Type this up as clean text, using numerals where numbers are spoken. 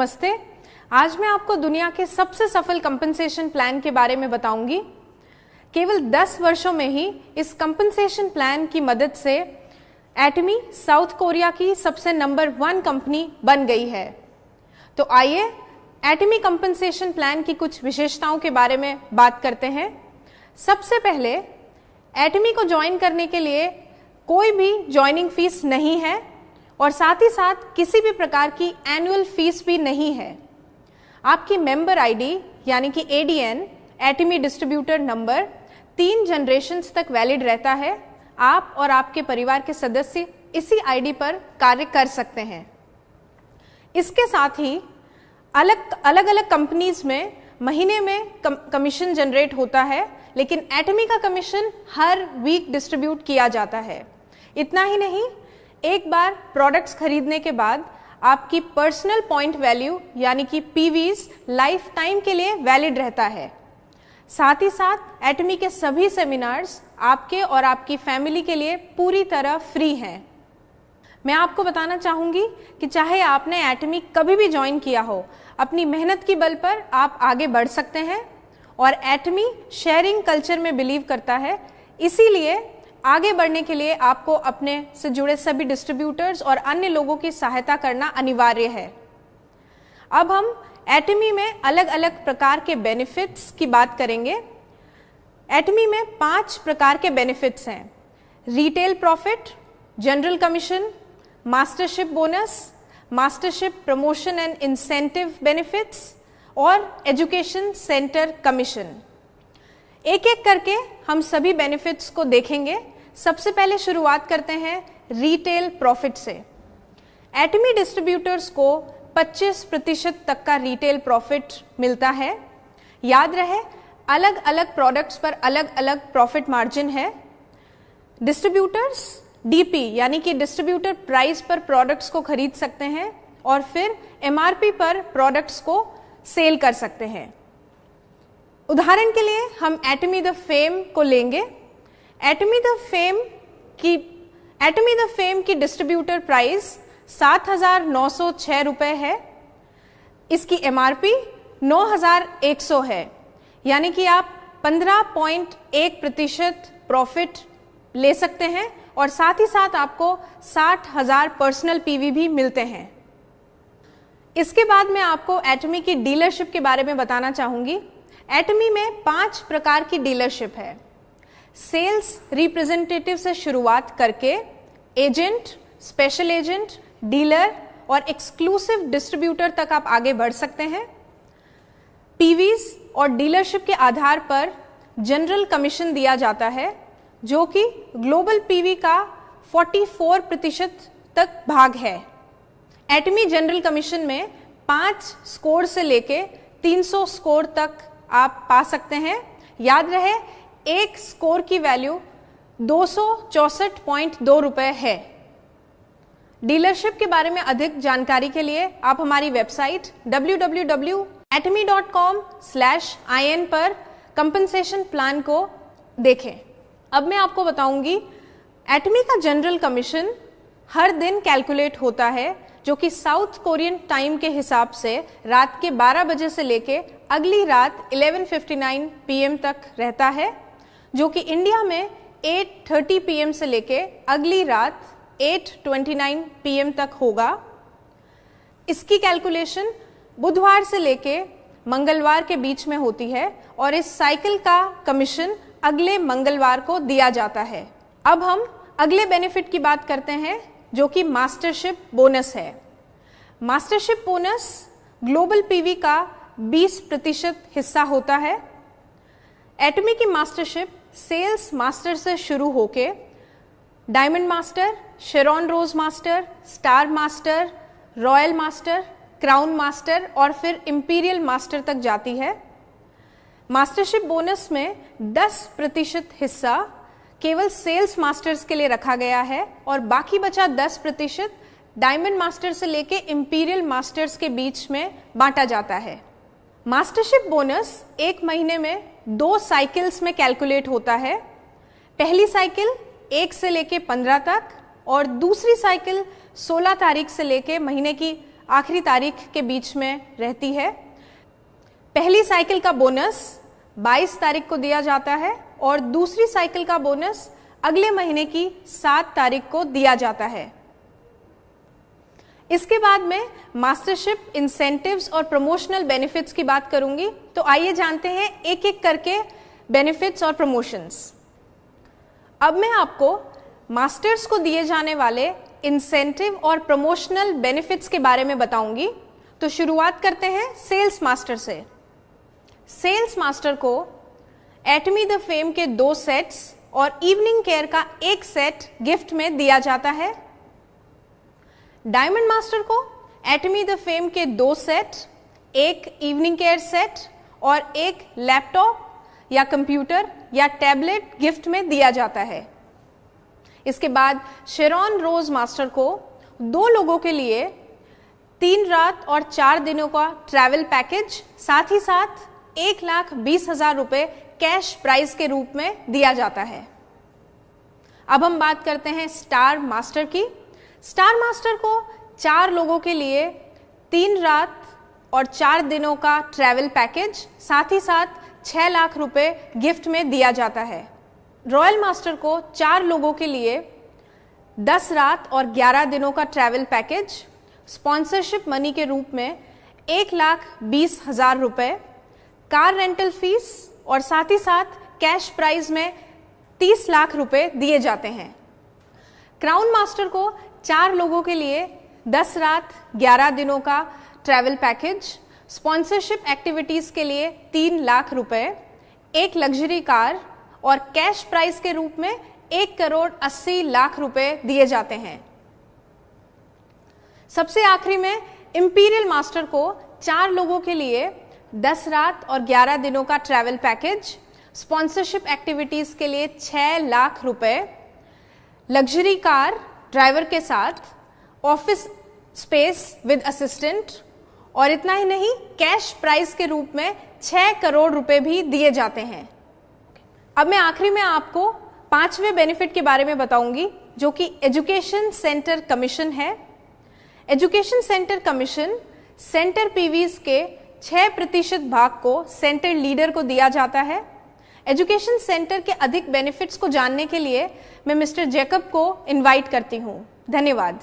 नमस्ते। आज मैं आपको दुनिया के सबसे सफल कंपनसेशन प्लान के बारे में बताऊंगी। केवल 10 वर्षों में ही इस कंपनसेशन प्लान की मदद से एटमी साउथ कोरिया की सबसे नंबर 1 कंपनी बन गई है। तो आइए एटमी कंपनसेशन प्लान की कुछ विशेषताओं के बारे में बात करते हैं। सबसे पहले एटमी को ज्वाइन करने के लिए कोई भी ज्वाइनिंग फीस नहीं है और साथ ही साथ किसी भी प्रकार की एनुअल फीस भी नहीं है। आपकी मेंबर आईडी यानी कि एडीएन एटमी डिस्ट्रीब्यूटर नंबर 3 जनरेशन्स तक वैलिड रहता है। आप और आपके परिवार के सदस्य इसी आईडी पर कार्य कर सकते हैं। इसके साथ ही अलग अलग कंपनीज में महीने में कमीशन जनरेट होता है, लेकिन एटमी का कमीशन हर वीक डिस्ट्रीब्यूट किया जाता है। इतना ही नहीं, एक बार प्रोडक्ट्स खरीदने के बाद आपकी पर्सनल पॉइंट वैल्यू यानी कि पीवीज लाइफ टाइम के लिए वैलिड रहता है। साथ ही साथ एटमी के सभी सेमिनार्स आपके और आपकी फैमिली के लिए पूरी तरह फ्री हैं। मैं आपको बताना चाहूंगी कि चाहे आपने एटमी कभी भी ज्वाइन किया हो, अपनी मेहनत की बल पर आप आगे बढ़ सकते हैं। और एटमी शेयरिंग कल्चर में बिलीव करता है, इसीलिए आगे बढ़ने के लिए आपको अपने से जुड़े सभी डिस्ट्रीब्यूटर्स और अन्य लोगों की सहायता करना अनिवार्य है। अब हम एटमी में अलग अलग प्रकार के बेनिफिट्स की बात करेंगे। एटमी में 5 प्रकार के बेनिफिट्स हैं: retail profit, general commission, mastership bonus, mastership promotion and incentive benefits और एजुकेशन सेंटर कमीशन। एक एक करके हम सभी बेनिफिट्स को देखेंगे। सबसे पहले शुरुआत करते हैं रिटेल प्रॉफिट से। एटमी डिस्ट्रीब्यूटर्स को 25% तक का रिटेल प्रॉफिट मिलता है। याद रहे, अलग अलग प्रोडक्ट्स पर अलग अलग प्रॉफिट मार्जिन है। डिस्ट्रीब्यूटर्स डीपी यानी कि डिस्ट्रीब्यूटर प्राइस पर प्रोडक्ट्स को खरीद सकते हैं और फिर एमआरपी पर प्रोडक्ट्स को सेल कर सकते हैं। उदाहरण के लिए हम एटमी द फेम को लेंगे। एटमी द फेम की डिस्ट्रीब्यूटर प्राइस 7,906 रुपए है। इसकी एमआरपी 9,100 है, यानी कि आप 15.1% प्रॉफिट ले सकते हैं और साथ ही साथ आपको 60,000 पर्सनल पीवी भी मिलते हैं। इसके बाद मैं आपको एटमी की डीलरशिप के बारे में बताना चाहूंगी। एटमी में 5 प्रकार की डीलरशिप है। सेल्स रिप्रेजेंटेटिव से शुरुआत करके एजेंट, स्पेशल एजेंट, डीलर और एक्सक्लूसिव डिस्ट्रीब्यूटर तक आप आगे बढ़ सकते हैं। पीवीज और डीलरशिप के आधार पर जनरल कमीशन दिया जाता है, जो कि ग्लोबल पीवी का 44% तक भाग है। एटमी जनरल कमीशन में 5 स्कोर से लेके 300 स्कोर तक आप पा सकते हैं। याद रहे, एक स्कोर की वैल्यू 264.2 रुपए है। डीलरशिप के बारे में अधिक जानकारी के लिए आप हमारी वेबसाइट www.atmi.com/in पर कंपनसेशन प्लान को देखें। अब मैं आपको बताऊंगी एटमी का जनरल कमीशन हर दिन कैलकुलेट होता है, जो कि साउथ कोरियन टाइम के हिसाब से रात के 12 बजे से लेके अगली रात 11:59 PM तक रहता है, जो कि इंडिया में 8:30 PM से लेके अगली रात 8:29 PM तक होगा। इसकी कैलकुलेशन बुधवार से लेके मंगलवार के बीच में होती है और इस साइकिल का कमीशन अगले मंगलवार को दिया जाता है। अब हम अगले बेनिफिट की बात करते हैं, जो कि मास्टरशिप बोनस है। मास्टरशिप बोनस ग्लोबल पीवी का 20% हिस्सा होता है। एटमी की मास्टरशिप सेल्स मास्टर से शुरू होके diamond master, Sharon rose master, star master, royal master, crown master और फिर इंपीरियल मास्टर तक जाती है। मास्टरशिप बोनस में 10% हिस्सा केवल सेल्स मास्टर्स के लिए रखा गया है और बाकी बचा 10% डायमंड मास्टर से लेके इंपीरियल मास्टर्स के बीच में बांटा जाता है। मास्टरशिप बोनस एक महीने में 2 साइकिल्स में कैलकुलेट होता है। पहली साइकिल 1 से लेके 15 तक और दूसरी साइकिल 16 तारीख से लेके महीने की आखिरी तारीख के बीच में रहती है। पहली साइकिल का बोनस 22 तारीख को दिया जाता है और दूसरी साइकिल का बोनस अगले महीने की 7 तारीख को दिया जाता है। इसके बाद में मास्टरशिप, इंसेंटिव्स और प्रमोशनल बेनिफिट्स की बात करूंगी। तो आइए जानते हैं एक एक करके बेनिफिट्स और प्रमोशंस। अब मैं आपको मास्टर्स को दिए जाने वाले इंसेंटिव और प्रमोशनल बेनिफिट्स के बारे में बताऊंगी। तो शुरुआत करते हैं सेल्स मास्टर से। सेल्स मास्टर को एटमी द फेम के 2 सेट्स और इवनिंग केयर का 1 सेट गिफ्ट में दिया जाता है। डायमंड मास्टर को एटमी द फेम के 2 सेट, 1 इवनिंग केयर सेट और 1 लैपटॉप या कंप्यूटर या टैबलेट गिफ्ट में दिया जाता है। इसके बाद शेरॉन रोज मास्टर को 2 लोगों के लिए 3 रात और 4 दिनों का ट्रैवल पैकेज, साथ ही साथ 1,20,000 रुपए कैश प्राइज के रूप में दिया जाता है। अब हम बात करते हैं स्टार मास्टर की। स्टार मास्टर को 4 लोगों के लिए 3 रात और 4 दिनों का ट्रैवल पैकेज, साथ ही साथ 6 लाख रुपए गिफ्ट में दिया जाता है। रॉयल मास्टर को 4 लोगों के लिए 10 रात और 11 दिनों का ट्रैवल पैकेज, स्पॉन्सरशिप मनी के रूप में 1,20,000 रुपए, कार रेंटल फीस और साथ ही साथ कैश प्राइज में 30 लाख रुपए दिए जाते हैं। क्राउन मास्टर को 4 लोगों के लिए 10 रात 11 दिनों का ट्रैवल पैकेज, स्पॉन्सरशिप एक्टिविटीज के लिए 3 लाख रुपए, 1 लग्जरी कार और कैश प्राइस के रूप में 1,80,00,000 रुपए दिए जाते हैं। सबसे आखिरी में इंपीरियल मास्टर को 4 लोगों के लिए 10 रात और 11 दिनों का ट्रैवल पैकेज, स्पॉन्सरशिप एक्टिविटीज के लिए 6 लाख रुपए, लग्जरी कार ड्राइवर के साथ, ऑफिस स्पेस विद असिस्टेंट और इतना ही नहीं, कैश प्राइस के रूप में 6 करोड़ रुपए भी दिए जाते हैं। अब मैं आखिरी में आपको 5वें बेनिफिट के बारे में बताऊंगी, जो कि एजुकेशन सेंटर कमीशन है। एजुकेशन सेंटर कमीशन सेंटर पीवीज के 6% भाग को सेंटर लीडर को दिया जाता है। एजुकेशन सेंटर के अधिक बेनिफिट्स को जानने के लिए मैं मिस्टर जैकब को इनवाइट करती हूँ। धन्यवाद।